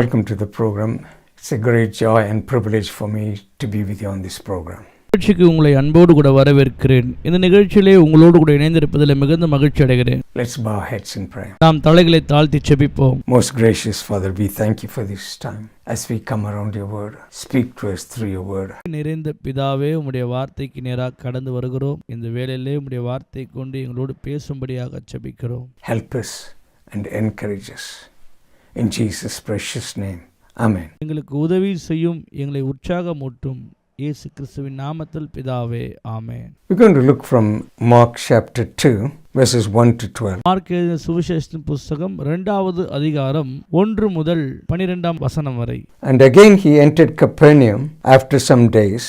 Welcome to the program. It's a great joy and privilege for me to be with you on this program. நிகழ்ச்சிக்கு உங்களை அன்போடு கூட வரவேற்கிறேன். இந்த நிகழ்ச்சியிலே உங்களோடு கூட இணைந்திருப்பதில் மிகுந்த மகிழ்ச்சி அடைகிறேன். Let's bow our heads in prayer. நாம் தலைகளை தாழ்த்தி ஜெபிப்போம். Most gracious Father, we thank you for this time as we come around your word. Speak to us through your word. நிறைந்த பிதாவே, உம்முடைய வார்த்தைக்கு நேராக கடந்து வருகிறோம். இந்த வேளையிலே உம்முடைய வார்த்தை கொண்டு எங்களோடு பேசும்படியாக ஜெபிக்கிறோம். Help us and encourage us. In Jesus' precious name. Amen. எங்களுக்கு உதவி செய்யும், எங்களை உற்சாகமூட்டும் இயேசு கிறிஸ்துவின் நாமத்தில் பிதாவே, ஆமென். We're going to look from Mark chapter 2 verses 1 to 12. Mark எழுதின சுவிசேஷத்தின் புத்தகம் 2வது அதிகாரம் 1 முதல் 12ஆம் வசனம் வரை. And again he entered Capernaum after some days,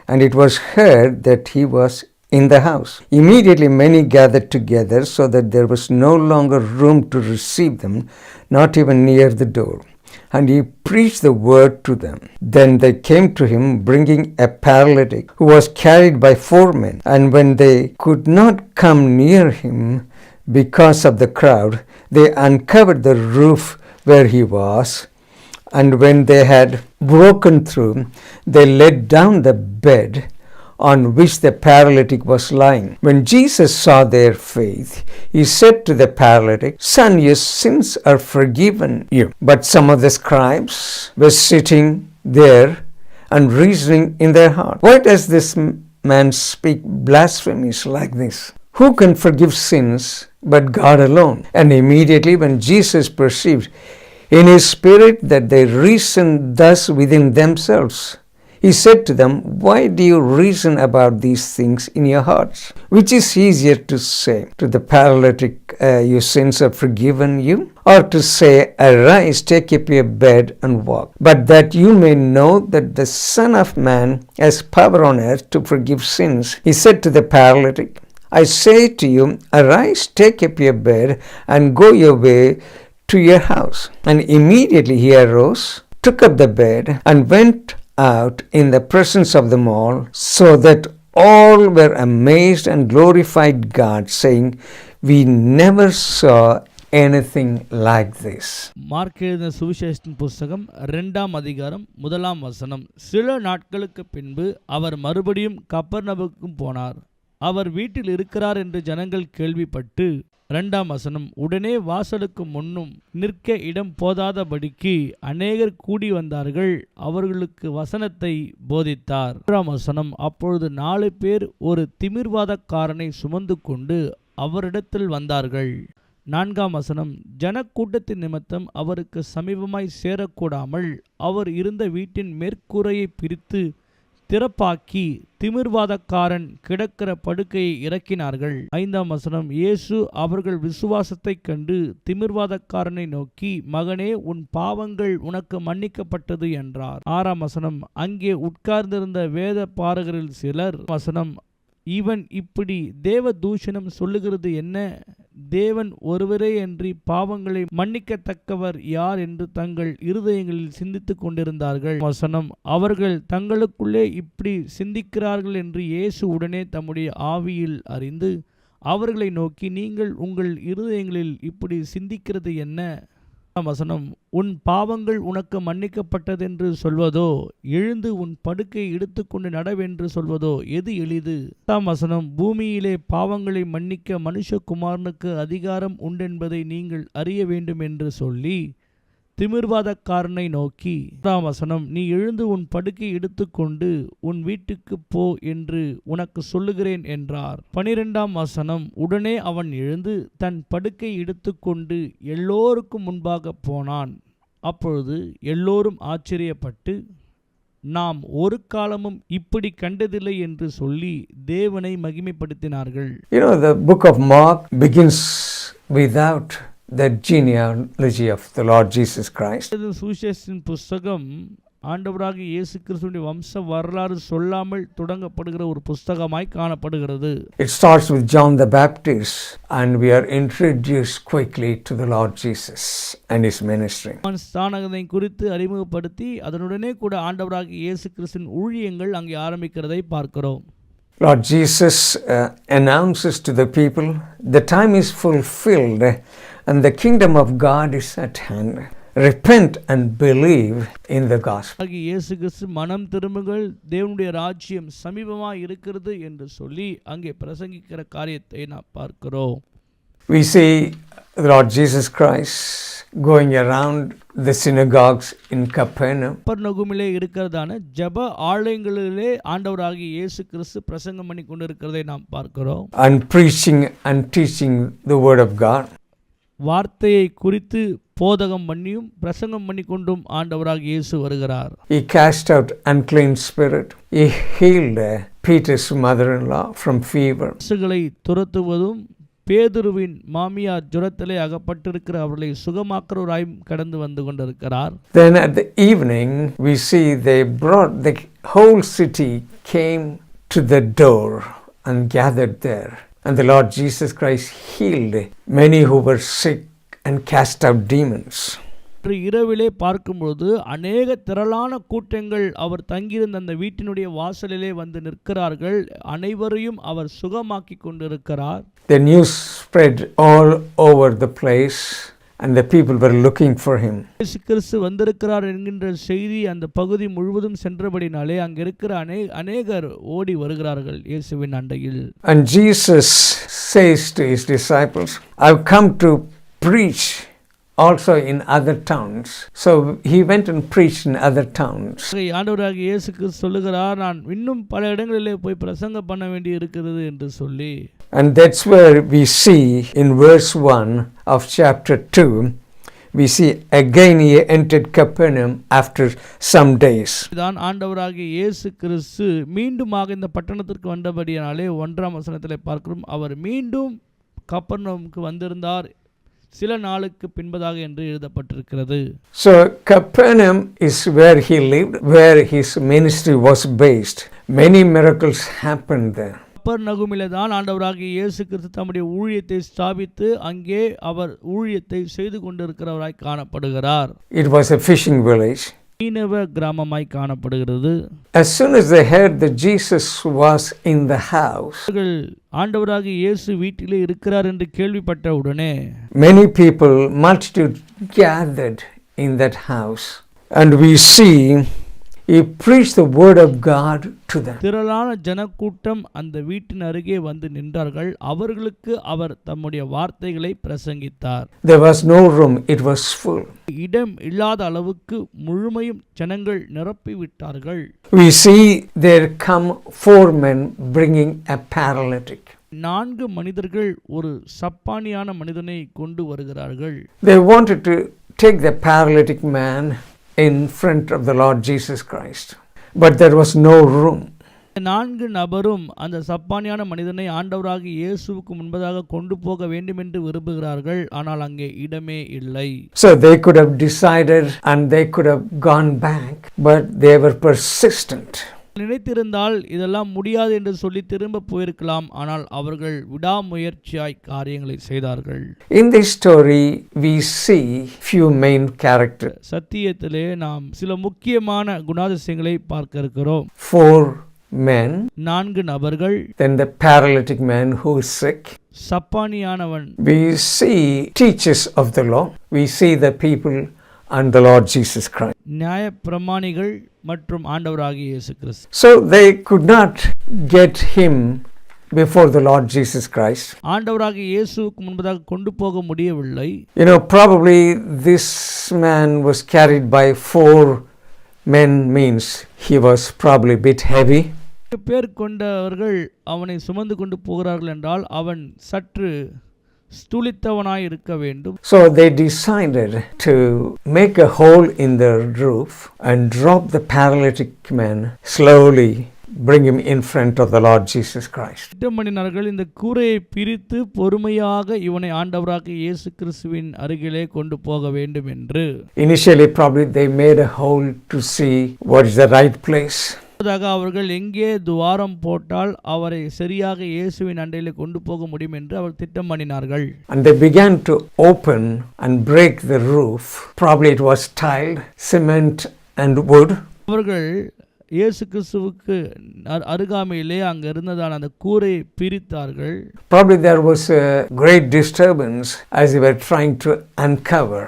and it was heard that he was in the house. Immediately many gathered together, so that there was no longer room to receive them, not even near the door. And he preached the word to them. Then they came to him, bringing a paralytic who was carried by 4 men. And when they could not come near him because of the crowd, they uncovered the roof where he was. And when they had broken through, they let down the bed on which the paralytic was lying. When Jesus saw their faith, he said to the paralytic, "Son, your sins are forgiven you." But some of the scribes were sitting there and reasoning in their heart, "Why does this man speak blasphemies like this? Who can forgive sins but God alone?" And immediately when Jesus perceived in his spirit that they reasoned thus within themselves, he said to them, "Why do you reason about these things in your hearts? Which is easier to say to the paralytic, your sins are forgiven you? Or to say, arise, take up your bed and walk? But that you may know that the Son of Man has power on earth to forgive sins." He said to the paralytic, "I say to you, arise, take up your bed and go your way to your house." And immediately he arose, took up the bed, and went out in the presence of them all, so that all were amazed and glorified God, saying, "We never saw anything like this." Mark எழுதின சுவிசேஷத்தின் புத்தகம் 2ஆம் அதிகாரம் 1ஆம் வசனம். சில நாட்களுக்கு பின்பு அவர் மறுபடியும் கப்பர்நகமுக்கு போனார். அவர் வீட்டில் இருக்கிறார் என்று ஜனங்கள் கேள்விப்பட்டு, 2ஆம் வசனம், உடனே வாசலுக்கு முன்னும் நிற்க இடம் போதாதபடிக்கு அநேகர் கூடி வந்தார்கள். அவர்களுக்கு வசனத்தை போதித்தார். 3ஆம் வசனம், அப்பொழுது 4 பேர் ஒரு திமிர்வாதக்காரனை சுமந்து கொண்டு அவரிடத்தில் வந்தார்கள். 4ஆம் வசனம், ஜனக்கூட்டத்தின் நிமித்தம் அவருக்கு சமீபமாய் சேரக்கூடாமல் அவர் இருந்த வீட்டின் மேற்கூரையை பிரித்து திறப்பாக்கி திமிர்வாதக்காரன் கிடக்கிற படுக்கையை இறக்கினார்கள். 5ஆம் வசனம், இயேசு அவர்கள் விசுவாசத்தைக் கண்டு திமிர்வாதக்காரனை நோக்கி, "மகனே, உன் பாவங்கள் உனக்கு மன்னிக்கப்பட்டது" என்றார். 6ஆம் வசனம், அங்கே உட்கார்ந்திருந்த வேத பாரகரில் சிலர், வசனம், இவன் இப்படி தேவ தூஷணம் சொல்லுகிறது என்ன? தேவன் ஒருவரே அன்றி பாவங்களை மன்னிக்கத்தக்கவர் யார் என்று தங்கள் இருதயங்களில் சிந்தித்துக் கொண்டிருந்தார்கள். வசனம், அவர்கள் தங்களுக்குள்ளே இப்படி சிந்திக்கிறார்கள் என்று இயேசு உடனே தம்முடைய ஆவியில் அறிந்து அவர்களை நோக்கி, நீங்கள் உங்கள் இருதயங்களில் இப்படி சிந்திக்கிறது என்ன? வசனம், உன் பாவங்கள் உனக்கு மன்னிக்கப்பட்டதென்று சொல்வதோ, எழுந்து உன் படுக்கை எடுத்துக்கொண்டு நடவென்று சொல்வதோ எது எளிது? 10ஆம் வசனம், பூமியிலே பாவங்களை மன்னிக்க மனுஷகுமாரனுக்கு அதிகாரம் உண்டென்பதை நீங்கள் அறிய வேண்டும் என்று சொல்லி திமிர்வாதக்காரனை நோக்கி, 10ஆம் வசனம், நீ எழுந்து உன் படுக்கை எடுத்துக்கொண்டு உன் வீட்டுக்கு போ என்று உனக்கு சொல்லுகிறேன் என்றார். 12ஆம் வசனம், உடனே அவன் எழுந்து தன் படுக்கை எடுத்துக்கொண்டு எல்லோருக்கும் முன்பாக போனான். அப்பொழுது எல்லோரும் ஆச்சரியப்பட்டு, நாம் ஒரு காலமும் இப்படி கண்டதில்லை என்று சொல்லி தேவனை மகிமைப்படுத்தினார்கள். You know, the book of Mark begins without the genealogy of the Lord Jesus Christ. சுவிசேஷத்தின் புத்தகம் ஆண்டவராக இயேசு கிறிஸ்துவின் வம்ச வரலாறு சொல்லாமல் தொடங்கப்படுகிற ஒரு புத்தகமாய் காணப்படுகிறது. It starts with John the Baptist, and we are introduced quickly to the Lord Jesus and his ministry. ஸ்தானகனை குறித்து அறிமுகப்படுத்தி அதனுடனே கூட ஆண்டவராக இயேசு கிறிஸ்துவின் ஊழியங்கள் அங்கே ஆரம்பிக்கிறதை பார்க்கிறோம். Lord Jesus announces to the people, the time is fulfilled and the kingdom of God is at hand. repent and believe in the gospel. ஆகிய இயேசு கிறிஸ்து மனம் திரும்புங்கள், தேவனுடைய ராஜ்யம் சமீபமாக இருக்கிறது என்று சொல்லி அங்கே பிரசங்கிக்கிற காரியத்தை நாம் பார்க்கிறோம். We see the Lord Jesus Christ going around the synagogues in Capernaum. கப்பர்நகூமிலே இருக்கிறதான ஜெப ஆலயங்களிலே ஆண்டவராகிய இயேசு கிறிஸ்து பிரசங்கம் பண்ணி கொண்டிருக்கிறதை நாம் பார்க்கிறோம். And preaching and teaching the word of God. வார்த்தையை குறித்து போதகம் பண்ணியும் பிரசங்கம் பண்ணி கொண்டும் ஆண்டவராகிய இயேசு வருகிறார். He cast out unclean spirit. He healed Peter's mother-in-law from fever. பிசாசுகளை துரத்துவதும் பேதுருவின் மாமியார் ஜுரத்திலே அகப்பட்டிருக்கிற அவர்களை சுகமாக்குறவராயும் கடந்து வந்து கொண்டிருக்கிறார். Then at the evening we see they brought the whole city came to the door and gathered there. And the Lord Jesus Christ healed many who were sick and cast out demons. இரவிலே பார்க்கும்போது அநேக திரளான கூட்டங்கள் அவர் தங்கியிருந்த அந்த வீட்டினுடைய வாசலிலே வந்து நிற்கிறார்கள். அனைவரையும் அவர் சுகமாக்கி கொண்டிருக்கிறார். The news spread all over the place and the people were looking for him. இயேசு கிறிஸ்து வந்திருக்கிறார் என்கின்ற செய்தி அந்த பகுதி முழுவதும் சென்றபடினாலே அங்க இருக்கிற அநேகர் ஓடி வருகிறார்கள் இயேசுவின் அண்டையில். And Jesus says to his disciples, I've come to preach also in other towns. So he went and preached in other towns. ஆண்டவராகிய இயேசு கிறிஸ்து சொல்லுகிறார், நான் இன்னும் பல இடங்களிலே போய் பிரசங்கம் பண்ண வேண்டி இருக்கிறது என்று சொல்லி. And that's where we see in verse 1 of chapter 2, we see again he entered Capernaum after some days. தான் ஆண்டவராகிய இயேசு கிறிஸ்து மீண்டுமாக இந்த பட்டணத்திற்கு வந்தபடியாலே 1ஆம் வசனத்திலே பார்க்கிறோம், அவர் மீண்டும் கப்பர்நகூமுக்கு வந்திருந்தார் சில நாளுக்கு பின்பதாக என்று எழுதப்பட்டிருக்கிறது. So Capernaum is where he lived, where his ministry was based. Many miracles happened there. கப்பர்நகூமிலே தான் ஆண்டவராகிய இயேசு கிறிஸ்து தம்முடைய ஊழியத்தை ஸ்தாபித்து அங்கே அவர் ஊழியத்தை செய்து கொண்டிருக்கிறவராய் காணப்படுகிறார். It was a fishing village. மீனவ கிராமமாய் காணப்படுகிறது. As soon as they heard that Jesus was in the house, ஆண்டவராகிய இயேசு வீட்டிலே இருக்கிறார் என்று கேள்விப்பட்ட உடனே many people, multitude gathered in that house, and we see he preached the word of God to them. திரளான ஜனக்கூட்டம் அந்த வீட்டின் அருகே வந்து நின்றார்கள். அவர்களுக்கு அவர் தம்முடைய வார்த்தைகளை பிரசங்கித்தார். There was no room, it was full. இடம் இல்லாத அளவுக்கு முழுமையும் ஜனங்கள் நிரப்பி விட்டார்கள். We see there come 4 men bringing a paralytic. 4 மனிதர்கள் ஒரு சப்பானியான மனிதனை கொண்டு வருகிறார்கள். They wanted to take the paralytic man in front of the Lord Jesus Christ, but there was no room. 4 நபரும் அந்த சப்பானியான மனிதனை ஆண்டவராகிய இயேசுவுக்கு முன்பதாக கொண்டு போக வேண்டும் என்று விரும்புகிறார்கள். ஆனால் அங்கே இடமே இல்லை. So they could have decided and they could have gone back, but they were persistent. நினைத்திருந்தால் இதெல்லாம் முடியாது என்று சொல்லி திரும்ப போயிருக்கலாம். ஆனால் அவர்கள் விடாமுயற்சியாய் காரியங்களை செய்தார்கள். In this story we see few main characters. சத்தியத்திலே நாம் சில முக்கியமான குணாதிசயங்களை பார்க்க இருக்கிறோம். 4 men, 4 நபர்கள், then the paralytic man who is sick. சப்பானியானவன். We see teachers of the law. We see the people and the Lord Jesus Christ. நியாய பிரமாணிகள் மற்றும் ஆண்டவராகிய இயேசு கிறிஸ்து. So they could not get him before the Lord Jesus Christ. ஆண்டவராகிய இயேசுவுக்கு முன்பதாக கொண்டு போக முடியவில்லை. You know, probably this man was carried by 4 men, means he was probably a bit heavy. பேர் கொண்டவர்கள் அவனை சுமந்து கொண்டு போகிறார்கள் என்றால் அவன் சற்று ஸ்தூலித்தவனாய் இருக்க வேண்டும். So they decided to make a hole in the roof and drop the paralytic man slowly, bring him in front of the Lord Jesus Christ. திட்டமிட்டார்கள் இந்த கூரையை பிரித்து பொறுமையாக இவனை ஆண்டவராகிய இயேசு கிறிஸ்துவின் அருகிலே கொண்டு போக வேண்டும் என்று. Initially probably they made a hole to see what is the right place. அவர்கள் எங்கே துவாரம் போட்டால் அவரை சரியாக இயேசுவின் அண்டையிலே கொண்டு போக முடியும் என்று அவர் திட்டம் பண்ணினார்கள். And they began to open and break the roof. Probably it was tiled, cement and wood. அவர்கள் இயேசு கிறிஸ்துவுக்கு அருகாமையிலே அங்க இருந்ததான அந்த கூரை பிரித்தார்கள். Probably there was a great disturbance as they were trying to uncover.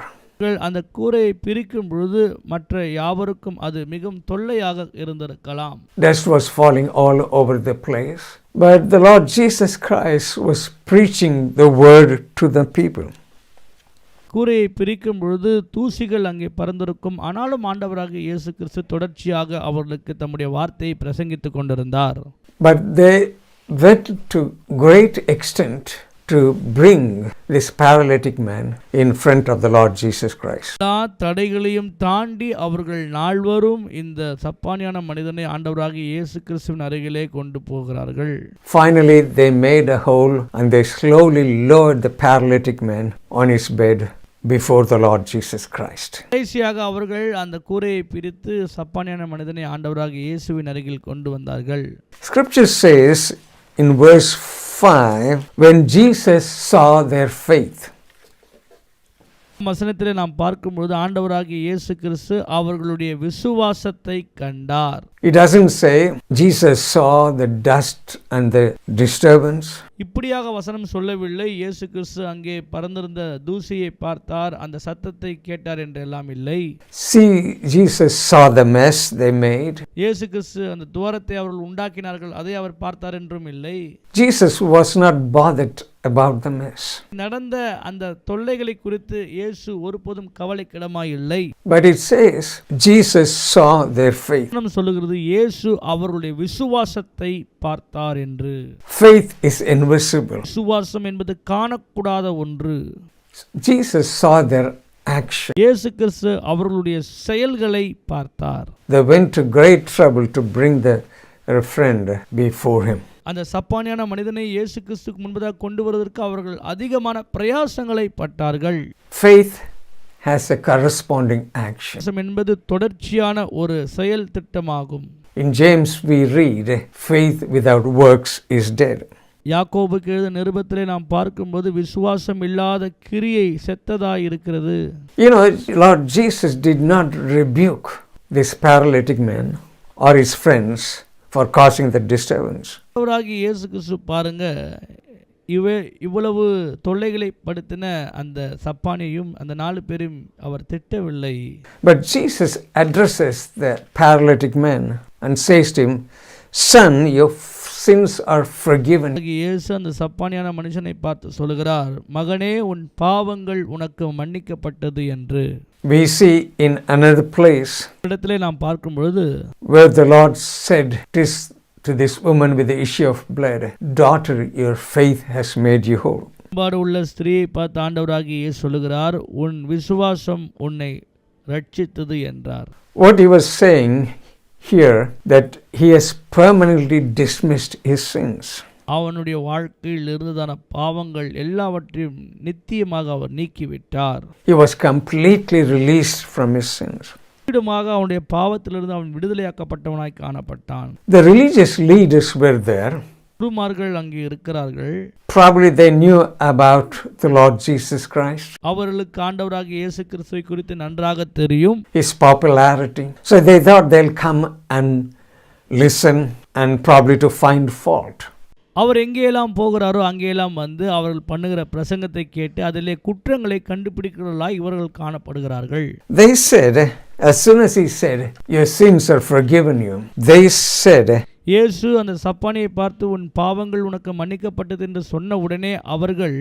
அந்த கூரையை பிரிக்கும் பொழுது மற்ற யாவருக்கும் அது மிகவும் தொல்லையாக இருந்திருக்கலாம். Dust was falling all over the place. But the Lord Jesus Christ was preaching the word to the people. கூரையை பிரிக்கும் பொழுது தூசிகள் அங்கே பறந்திருக்கும். ஆனாலும் ஆண்டவராக இயேசு கிறிஸ்து தொடர்ச்சியாக அவர்களுக்கு தம்முடைய வார்த்தையை பிரசங்கித்துக் கொண்டிருந்தார். But they went to great extent to bring this paralytic man in front of the Lord Jesus Christ. எல்லா தடைகளையும் தாண்டி அவர்கள் நால்வரும் இந்த சப்பானியான மனிதனை ஆண்டவராகிய இயேசு கிறிஸ்துவின் அருகிலே கொண்டு போகிறார்கள். Finally, they made a hole and they slowly lowered the paralytic man on his bed before the Lord Jesus Christ. கடைசியாக அவர்கள் அந்த கூரையை பிரித்து சப்பானியான மனிதனை ஆண்டவராகிய இயேசுவின் அருகில் கொண்டு வந்தார்கள். Scripture says in verse 5, when Jesus saw their faith. வசனத்திலே நாம் பார்க்கும்போது ஆண்டவராகிய இயேசு கிறிஸ்து அவர்களுடைய விசுவாசத்தை கண்டார். It doesn't say Jesus saw the dust and the disturbance. இப்படியாக வசனம் சொல்லவில்லை. இயேசு கிறிஸ்து அங்கே பறந்திருந்த தூசியை பார்த்தார், அந்த சத்தத்தை கேட்டார் என்று எல்லாம் இல்லை. See, Jesus saw the mess they made. இயேசு கிறிஸ்து அந்த துவாரத்தை அவர்கள் உண்டாக்கினார்கள், அதை அவர் பார்த்தார் என்றும் இல்லை. Jesus was not bothered about the mess. நடந்த அந்த தொல்லைகளை குறித்து இயேசு ஒருபோதும் கவலைக்கிடமாய் இல்லை. But it says Jesus saw their faith. வசனம் சொல்லுகிறது இயேசு அவர்களுடைய விசுவாசத்தை பார்த்தார் என்று. Faith is invisible. விசுவாசம் என்பது காணக்கூடாத ஒன்று. Jesus saw their action. இயேசு கிறிஸ்து அவர்களுடைய செயல்களை பார்த்தார். They went to great trouble to bring their friend before him. அந்த சப்பானியான மனிதனை இயேசு கிறிஸ்துக்கு முன்பதாக கொண்டு வருவதற்கு அவர்கள் அதிகமான பிரயாசங்களை பட்டார்கள். Faith has a corresponding action. விசுவாசம் என்பது தொடர்ச்சியான ஒரு செயல் திட்டமாகும். In James we read, faith without works is dead. யாக்கோபுக்கு எழுதிய நிருபத்திலே நாம் பார்க்கும்போது விசுவாசம் இல்லாத கிரியை செத்ததாய் இருக்கிறது. You know, Lord Jesus did not rebuke this paralytic man or his friends for causing the disturbance. அவராகிய இயேசு கிறிஸ்து பாருங்க, இவ்வளவு தொல்லைகளை படுத்தின அந்த சப்பானியையும் அந்த 4 பேரையும் அவர் திட்டவில்லை. But Jesus addresses the paralytic man and says to him, son, your sins are forgiven. இயேசு அந்த சப்பானியான மனுஷனை பார்த்து சொல்கிறார், மகனே உன் பாவங்கள் உனக்கு மன்னிக்கப்பட்டது என்று. We see in another place இடத்திலே நாம் பார்க்கும் பொழுது where the Lord said to this woman with the issue of blood, daughter, your faith has made you whole. பாடு உள்ள ஸ்திரீயை பார்த்து ஆண்டவராகிய இயேசு சொல்லுகிறார், உன் விசுவாசம் உன்னை ரட்சித்தது என்றார். What he was saying here, that he has permanently dismissed his sins. அவனுடைய வாழ்க்கையில் இருந்ததான பாவங்கள் எல்லாவற்றையும் நித்தியமாக அவர் நீக்கிவிட்டார். He was completely released from his sins. முற்றிலுமாக அவனுடைய பாவத்திலிருந்து அவன் விடுதலையாக்கப்பட்டவனாய் காணப்பட்டான். The religious leaders were there. குருமார்கள் அங்கே இருக்கிறார்கள். Probably they knew about the Lord Jesus Christ, அவர்களுக்கு ஆண்டவராகிய இயேசு கிறிஸ்துவை குறித்து நன்றாக தெரியும், his popularity. So they thought they'll come and listen and probably to find fault. அவர் எங்கேயெல்லாம் போகிறாரோ அங்கேயெல்லாம் வந்து அவர்கள் பண்ணுகிற பிரசங்கத்தை கேட்டு அதிலே குற்றங்களை கண்டுபிடிக்கிறவர்களாய் இவர்கள் காணப்படுகிறார்கள். They said, as soon as he said, your sins are forgiven you, they said, இயேசு அந்த சப்பானியை பார்த்து உன் பாவங்கள் உனக்கு மன்னிக்கப்பட்டது என்று சொன்ன உடனே அவர்கள்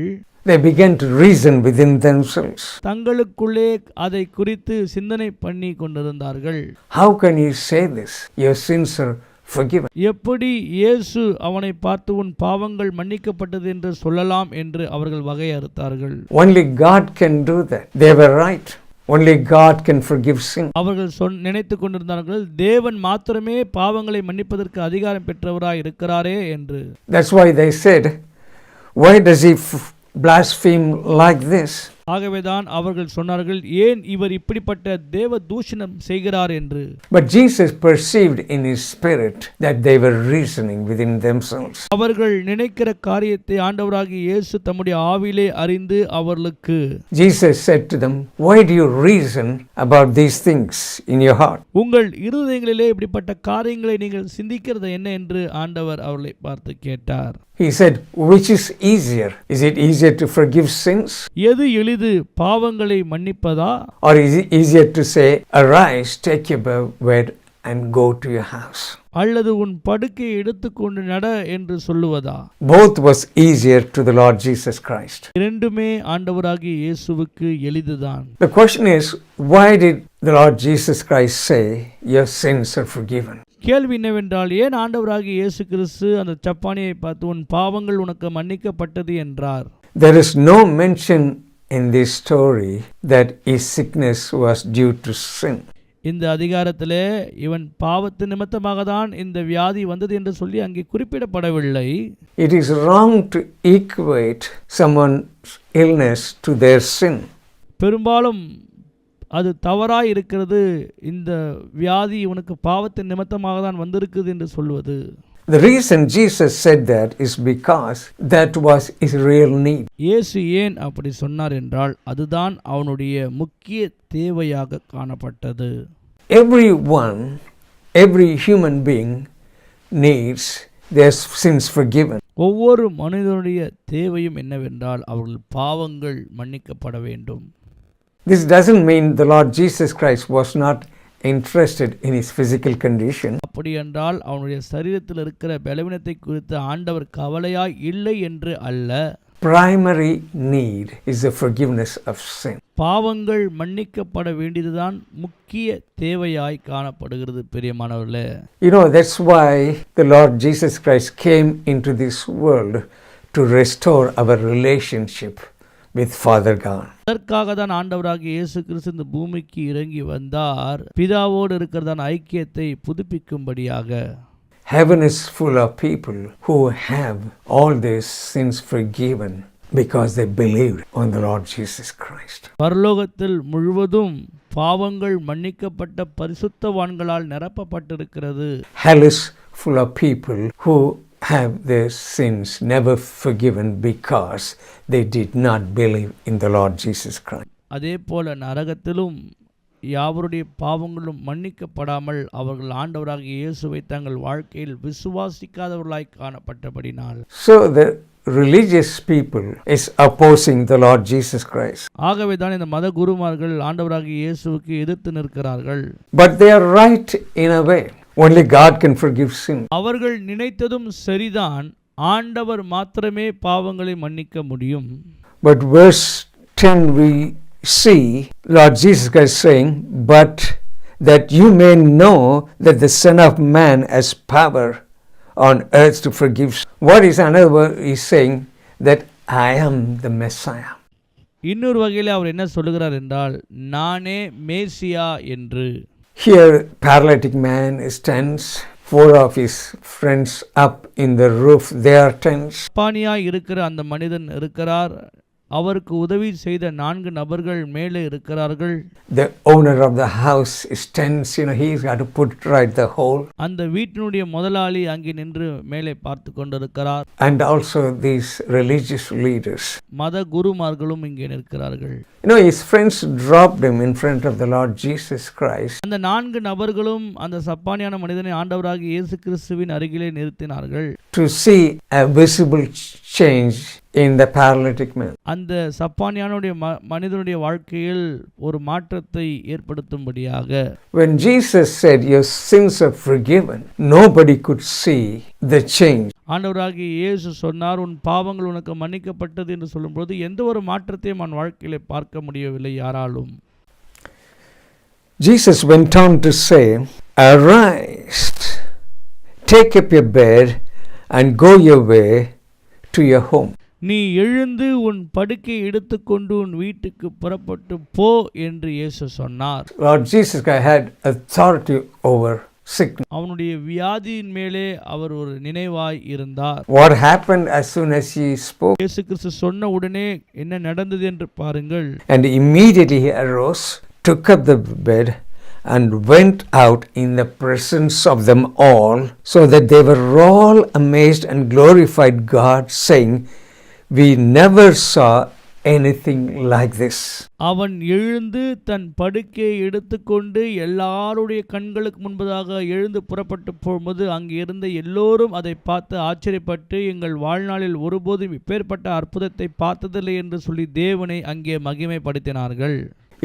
they began to reason within themselves. தங்களுக்குள்ளே அதை குறித்து சிந்தனை பண்ணி கொண்டிருந்தார்கள். How can you say this? Your sins are forgiven. எப்படி இயேசு அவனை பார்த்து உன் பாவங்கள் மன்னிக்கப்பட்டது என்று சொல்லலாம் என்று அவர்கள் வகையறுத்தார்கள். Only God can do that. They were right. Only God can forgive sin. அவர்கள் நினைத்து கொண்டிருந்தார்கள், தேவன் மாத்திரமே பாவங்களை மன்னிப்பதற்கு அதிகாரம் பெற்றவராய் இருக்கிறாரே என்று. That's why they said, why does he blaspheme like this? ஆகவேதான் அவர்கள் சொன்னார்கள், ஏன் இவர் இப்படிப்பட்ட தேவ தூஷணம் செய்கிறார் என்று. But Jesus perceived in his spirit that they were reasoning within themselves. அவர்கள் நினைக்கிற காரியத்தை ஆண்டவராகிய இயேசு தம்முடைய ஆவியிலே அறிந்து அவர்களுக்கு Jesus said to them, why do you reason about these things in your heart? உங்கள் இருதயங்களிலே இப்படிப்பட்ட காரியங்களை நீங்கள் சிந்திக்கிறது என்ன என்று ஆண்டவர் அவர்களை பார்த்து கேட்டார். He said, which is easier? Is it easier to forgive sins? எது எளிது, பாவங்களை மன்னிப்பதா, Or is it easier to say, arise, take your bed and go to your house? அல்லது உன் படுக்கையை எடுத்துக்கொண்டு நட என்று சொல்லுவதா? Both was easier to the Lord Jesus Christ. இரண்டுமே ஆண்டவராகிய இயேசுவுக்கு எளிதுதான். The question is, why did the Lord Jesus Christ say, your sins are forgiven? கேள்வி என்னவென்றால், ஏன் ஆண்டவராகிய இயேசு கிறிஸ்து அந்த சப்பானியை பார்த்து உன் பாவங்கள் உனக்கு மன்னிக்கப்பட்டது என்றார்? There is no mention in this story that his sickness was due to sin. இந்த அதிகாரத்திலே இவன் பாவத்து நிமித்தமாக தான் இந்த வியாதி வந்தது என்று சொல்லி அங்கே குறிப்பிடப்படவில்லை. It is wrong to equate someone's illness to their sin. பெரும்பாலும் அது தவறாய் இருக்கிறது, இந்த வியாதி இவனுக்கு பாவத்தின் நிமித்தமாக தான் வந்திருக்குது என்று சொல்வது. The reason Jesus said that is because that was his real need. இயேசு ஏன் அப்படி சொன்னார் என்றால், அதுதான் அவனுடைய முக்கிய தேவையாக காணப்பட்டது. Every human being needs their sins forgiven. ஒவ்வொரு மனிதனுடைய தேவையும் என்னவென்றால், அவர்கள் பாவங்கள் மன்னிக்கப்பட வேண்டும். This doesn't mean the Lord Jesus Christ was not interested in his physical condition. அப்படி என்றால் அவனுடைய சரீரத்தில் இருக்கிற பலவீனத்தை குறித்து ஆண்டவர் கவலையாய் இல்லை என்று அல்ல. Primary need is the forgiveness of sin. பாவங்கள் மன்னிக்கப்பட வேண்டியதுதான் முக்கிய தேவையாய் காணப்படுகிறது பிரியமானவர்களே. That's why the Lord Jesus Christ came into this world to restore our relationship with Father God. அதற்காக தான் ஆண்டவராகிய இயேசு கிறிஸ்து இந்த பூமிக்கு இறங்கி வந்தார், பிதாவோடு இருக்கிறதான ஐக்கியத்தை புதுப்பிக்கும்படியாக. Heaven is full of people who have all their sins forgiven because they believed on the Lord Jesus Christ. பரலோகத்தில் முழுவதும் பாவங்கள் மன்னிக்கப்பட்ட பரிசுத்தவான்களால் நிரப்பப்பட்டிருக்கிறது. Hell is full of people who have their sins never forgiven because they did not believe in the Lord Jesus Christ. அதே போல நரகத்திலும் யாவருடைய பாவங்களும் மன்னிக்கப்படாமல் அவர்கள் ஆண்டவராகிய இயேசுவை தங்கள் வாழ்க்கையில் விசுவாசிக்காதவர்களாய் காணப்பட்டபடினால். So the religious people is opposing the Lord Jesus Christ. ஆகவே தான் இந்த மத குருமார்கள் ஆண்டவராகிய இயேசுவுக்கு எதிர்த்து நிற்கிறார்கள். But they are right in a way. Only God can forgive sin. அவர்கள் நினைத்ததும் சரிதான், ஆண்டவர் மாத்திரமே பாவங்களை மன்னிக்க முடியும். But verse 10 we see Lord Jesus Christ saying, but that you may know that the Son of Man has power on earth to forgive. What is another word? He's saying that I am the Messiah. இன்னொரு வகையில் அவர் என்ன சொல்லுகிறார் என்றால், நானே மேசியா என்று. Here paralytic man is tense. 4 of his friends up in the roof, they are tense. பானியாய் இருக்கிற அந்த மனிதன் இருக்கிறார், அவருக்கு உதவி செய்த 4 நபர்கள் மேலே இருக்கிறார்கள். The owner of the house is tense, he's got to put right the hole. அந்த வீட்டினுடைய முதலாளி அங்கே நின்று மேலே பார்த்து கொண்டிருக்கிறார். And also these religious leaders. மத குருமார்களும் இங்கே நிற்கிறார்கள். His friends dropped him in front of the Lord Jesus Christ. அந்த 4 நபர்களும் அந்த சப்பானியான மனிதனை ஆண்டவராகிய இயேசு கிறிஸ்துவின் அருகிலே நிறுத்தினார்கள். To see a visible change in the paralytic man. அந்த சப்பானியானுடைய மனிதனுடைய வாழ்க்கையில் ஒரு மாற்றத்தை ஏற்படுத்தும்படியாக. When Jesus said your sins are forgiven, nobody could see the change. ஆண்டவராகிய இயேசு சொன்னார், உன் பாவங்கள் உனக்கு மன்னிக்கப்பட்டது என்று சொல்லும்போது எந்த ஒரு மாற்றத்தையும் அவன் வாழ்க்கையிலே பார்க்க முடியவில்லை யாராலும். Jesus went on to say, arise, take up your bed and go your way to your home. நீ எழுந்து உன் படுக்கை எடுத்துக்கொண்டு உன் வீட்டுக்கு புறப்பட்டு போ என்று இயேசு சொன்னார். Lord Jesus Christ had authority over sickness. அவனுடைய வியாதியின் மேலே அவர் ஒரு நினைவாய் இருந்தார். What happened as soon as he spoke? இயேசு கிறிஸ்து சொன்ன உடனே என்ன நடந்தது என்று பாருங்கள். And immediately he arose, took up the bed and went out in the presence of them all, so that they were all amazed and glorified God, saying, we never saw anything like this. அவன் எழுந்து தன் படுக்கையை எடுத்துக்கொண்டு எல்லாருடைய கண்களுக்கு முன்பதாக எழுந்து புறப்பட்டு போகும்போது அங்கே இருந்த எல்லோரும் அதை பார்த்து ஆச்சரியப்பட்டு எங்கள் வாழ்நாளில் ஒருபோதும் இப்பேற்பட்ட அற்புதத்தை பார்த்ததில்லை என்று சொல்லி தேவனை அங்கே மகிமைப்படுத்தினார்கள்.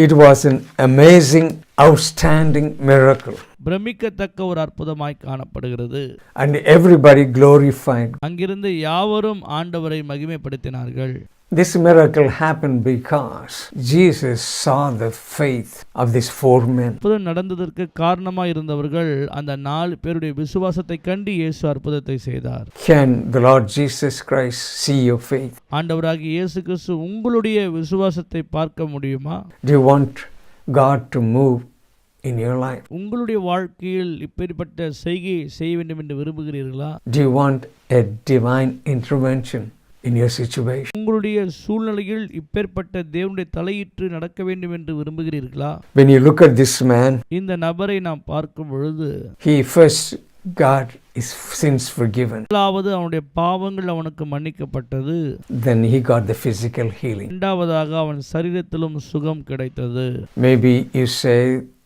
It was an amazing, outstanding miracle. பிரமிக்கத்தக்க ஒரு அற்புதமாய் காணப்படுகிறது. And everybody glorified. அங்கிருந்து யாவரும் ஆண்டவரை மகிமைப்படுத்தினார்கள். This miracle happened because Jesus saw the faith of these 4 men. அற்புதம் நடந்ததற்கு காரணமாக இருந்தவர்கள் அந்த 4 பேருடைய விசுவாசத்தை கண்டு இயேசு அற்புதத்தை செய்தார். Can the Lord Jesus Christ see your faith? ஆண்டவராகிய இயேசு கிறிஸ்து உங்களுடைய விசுவாசத்தை பார்க்க முடியுமா? Do you want God to move in your life? உங்களுடைய வாழ்க்கையில் இப்படிப்பட்ட செய்கையை செய்ய வேண்டும் என்று விரும்புகிறீர்களா? Do you want a divine intervention in your situation? உங்களுடைய சூழ்நிலையில் இப்பேற்பட்ட தேவனுடைய தலையிட்டு நடக்க வேண்டும் என்று விரும்புகிறீர்களா? When you look at this man, இந்த நபரை நாம் பார்க்கும் பொழுது he first got his sins forgiven. முதலாவது அவனுடைய பாவங்கள் அவனுக்கு மன்னிக்கப்பட்டது. Then he got the physical healing. இரண்டாவதாக அவன் சரீரத்திலும் சுகம் கிடைத்தது. Maybe you say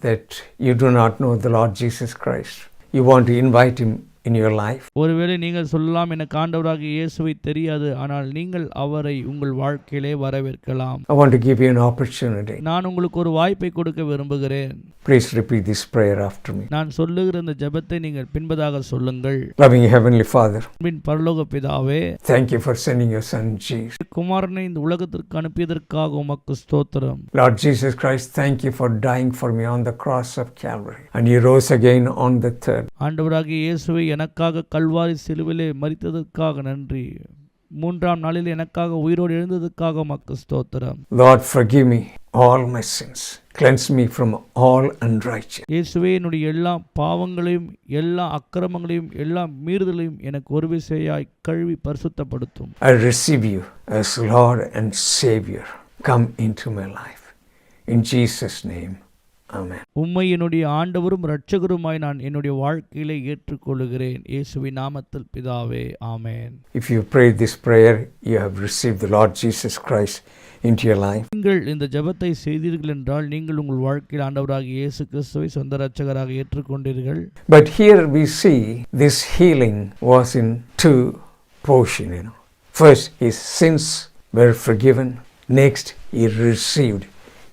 that you do not know the Lord Jesus Christ. You want to invite him in your life. ஒருவேளை நீங்கள் சொல்லலாம், எனக்கு ஆண்டவராகிய இயேசுவை தெரியாது, ஆனால் நீங்கள் அவரை உங்கள் வாழ்க்கையிலே வரவேற்கலாம். I want to give you an opportunity. நான் உங்களுக்கு ஒரு வாய்ப்பை கொடுக்க விரும்புகிறேன். Please repeat this prayer after me. நான் சொல்லுகிற இந்த ஜெபத்தை நீங்கள் பின்பதாக சொல்லுங்கள். Loving Heavenly Father, பரலோக பிதாவே, thank you for sending your son Jesus. குமாரனை இந்த உலகத்திற்கு அனுப்பியதற்காக உமக்கு ஸ்தோத்திரம். Lord Jesus Christ, thank you for dying for me on the cross of Calvary, and you rose again on the third. ஆண்டவராகிய இயேசுவை எனக்காக கல்வாரி சிலுவிலே மரித்ததற்காக நன்றி. 3ஆம் நாளில் எனக்காக உயிரோடு எழுந்ததற்காக உமக்கு ஸ்தோத்திரம். Lord, forgive me all my sins. Cleanse me from all unrighteousness. இயேசுவே, என்னுடைய எல்லா பாவங்களையும் எல்லா அக்கிரமங்களையும் எல்லா மீறுதலையும் எனக்கு ஒரு விசையாய் கழுவி பரிசுத்தப்படுத்தும். I receive you as Lord and Savior. Come into my life. In Jesus' name. Amen. உம்மை என்னுடைய ஆண்டவரும் இரட்சகருமாய் நான் என்னுடைய வாழ்க்கையிலே ஏற்றுக்கொள்கிறேன். இயேசுவின் நாமத்தில் பிதாவே, ஆமென். If you prayed this prayer, you have received the Lord Jesus Christ into your life. நீங்கள் இந்த ஜெபத்தை செய்தீர்கள் என்றால் நீங்கள் உங்கள் வாழ்க்கையில் ஆண்டவராகிய இயேசு கிறிஸ்துவை சொந்த இரட்சகராக ஏற்றுக்கொண்டீர்கள். But here we see this healing was in 2 portions. First, his sins were forgiven. Next, he received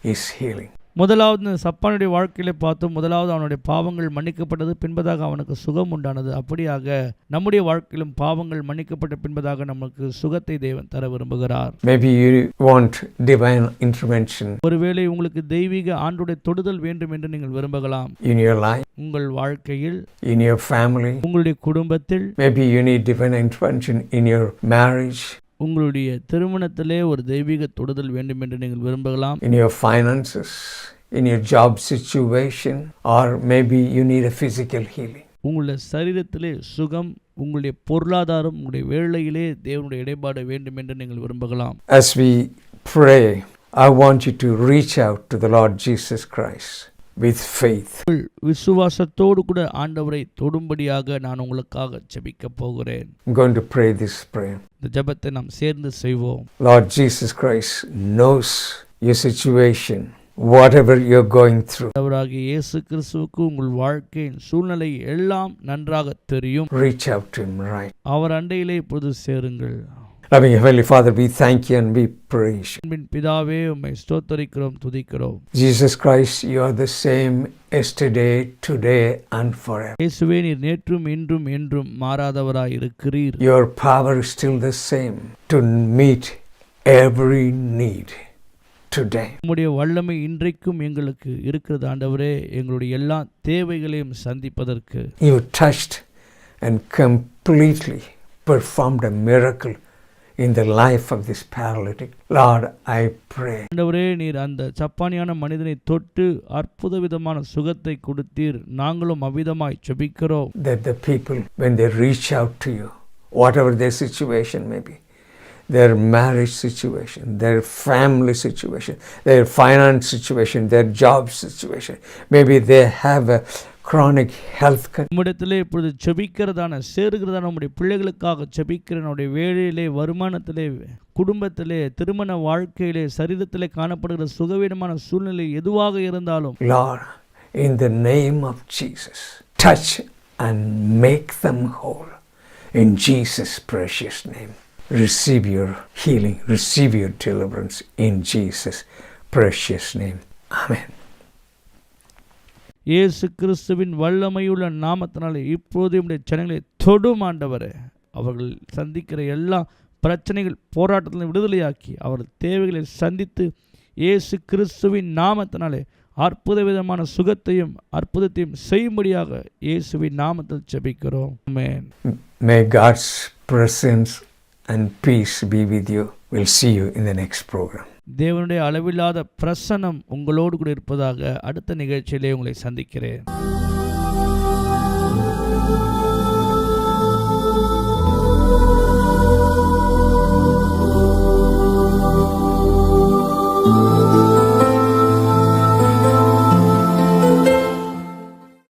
his healing. முதலாவது சப்பானுடைய வாழ்க்கையிலே பார்த்தோம். முதலாவது அவனுடைய பாவங்கள் மன்னிக்கப்பட்டது, பின்பதாக அவனுக்கு சுகம் உண்டானது. அப்படியாக நம்முடைய வாழ்க்கையிலும் பாவங்கள் மன்னிக்கப்பட்ட பின்பதாக நமக்கு சுகத்தை தேவன் தர விரும்புகிறார். Maybe you want divine intervention ஒருவேளை உங்களுக்கு தெய்வீக ஆண்டுடைய தொடுதல் வேண்டும் என்று நீங்கள் விரும்பலாம். in your life, உங்கள் வாழ்க்கையில், in your family. உங்களுடைய குடும்பத்தில், Maybe you need divine intervention in your marriage, உங்களுடைய திருமணத்திலே ஒரு தெய்வீக தொடுதல் வேண்டும் என்று நீங்கள் விரும்பலாம். in your finances, in your job situation, or maybe you need a physical healing. உங்களுடைய சரீரத்திலே சுகம், உங்களுடைய பொருளாதாரம், உங்களுடைய வேலையிலே தேவனுடைய இடைப்பாடு வேண்டும் என்று நீங்கள் விரும்பலாம். As we pray, I want you to reach out to the Lord Jesus Christ with faith. விசுவாசத்தோடு கூட ஆண்டவரை தொடும்படியாக நான் உங்களுக்காக ஜெபிக்க போகிறேன். I'm going to pray this prayer. இந்த ஜெபத்தை நாம் சேர்ந்து செய்வோம். Lord Jesus Christ knows your situation, whatever you're going through. ஆண்டவராகிய இயேசு கிறிஸ்துவுக்கு உங்கள் வாழ்க்கையின் சூழ்நிலை எல்லாம் நன்றாக தெரியும். Reach out to him right. அவர் அண்டையிலே இப்பொழுது சேருங்கள். Loving Heavenly Father, we thank you and we praise you. அன்பின் பிதாவே, உம்மை ஸ்தோத்திரிக்கிறோம், துதிக்கிறோம். Jesus Christ, you are the same yesterday, today and forever. இயேசுவே, நீர் நேற்றும் இன்றும் என்றும் மாறாதவராய் இருக்கிறீர். Your power is still the same to meet every need today. உம்முடைய வல்லமை இன்றைக்கும் எங்களுக்கு இருக்கிறது ஆண்டவரே, எங்களுடைய எல்லா தேவைகளையும் சந்திப்பதற்கு. You touched and completely performed a miracle in the life of this paralytic. Lord, I pray. ஆண்டவரே, நீர் அந்த சப்பானியான மனிதனை தொட்டு அற்புத விதமான சுகத்தை கொடுத்தீர். நாங்களும் அவ்விதமாய் ஜெபிக்கிறோம். That the people, when they reach out to you, whatever their situation may be, their marriage situation, their family situation, their finance situation, their job situation, maybe they have a chronic health condition. உம்மிடத்திலே இப்பொழுது செபிக்கிறதான சேருகிறதான நம்முடைய பிள்ளைகளுக்காக செபிக்கிற நம்முடைய வேலையிலே, வருமானத்திலே, குடும்பத்திலே, திருமண வாழ்க்கையிலே, சரீரத்திலே காணப்படுகிற சுகவீனமான சூழ்நிலை எதுவாக இருந்தாலும் Lord, in the name of Jesus, touch and make them whole. In Jesus' precious name, receive your healing, receive your deliverance in Jesus' precious name. Amen. இயேசு கிறிஸ்துவின் வல்லமையுள்ள நாமத்தினாலே இப்போது உம்முடைய ஜனங்களை தொடும் ஆண்டவரே. அவர்கள் சந்திக்கிற எல்லா பிரச்சனைகள், போராட்டத்திலும் விடுதலையாக்கி அவர்கள் தேவைகளை சந்தித்து இயேசு கிறிஸ்துவின் நாமத்தினாலே அற்புத விதமான சுகத்தையும் அற்புதத்தையும் செய்யும்படியாக இயேசுவின் நாமத்தில் ஜெபிக்கிறோம். ஆமென். May God's presence and peace be with you. We'll see you in the next program. தேவனுடைய அளவில்லாத பிரசன்னம் உங்களோடு கூட இருப்பதாக அடுத்த நிகழ்ச்சியிலே உங்களை சந்திக்கிறேன்.